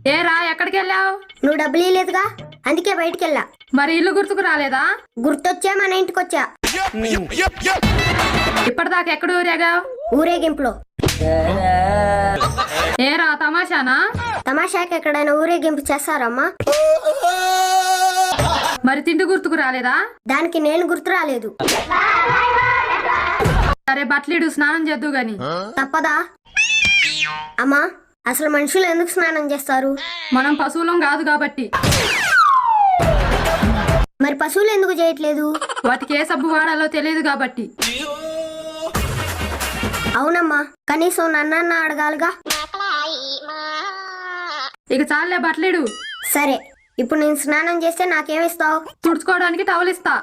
ఏరా ఎక్కడికి వెళ్ళావు? నువ్వు డబ్బులు ఇవ్వలేదుగా, అందుకే బయటికి వెళ్ళా. మరి ఇల్లు గుర్తుకు రాలేదా? గుర్తొచ్చా మన ఇంటికి వచ్చా. ఇప్పటిదాకా ఎక్కడ ఊరేగావు? ఊరేగింపులో. ఏరా తమాషానా? తమాషాకి ఎక్కడైనా ఊరేగింపు చేస్తారమ్మా? మరి తిండి గుర్తుకు రాలేదా? దానికి నేను గుర్తు రాలేదు. సరే బట్లీడు స్నానం చేద్దు గాని. తప్పదా అమ్మా? అసలు మనుషులు ఎందుకు స్నానం చేస్తారు? మనం పశువులం కాదు కాబట్టి. మరి పశువులు ఎందుకు చేయట్లేదు? వాటికి ఏ సబ్బు వాడాలో తెలియదు కాబట్టి. అవునమ్మా, కనీసం నన్నన్నా అడగాలిగా. ఇక చాలే బట్లీడు. సరే, ఇప్పుడు నేను స్నానం చేస్తే నాకేమిస్తావు? తుడుచుకోవడానికి టవలిస్తా.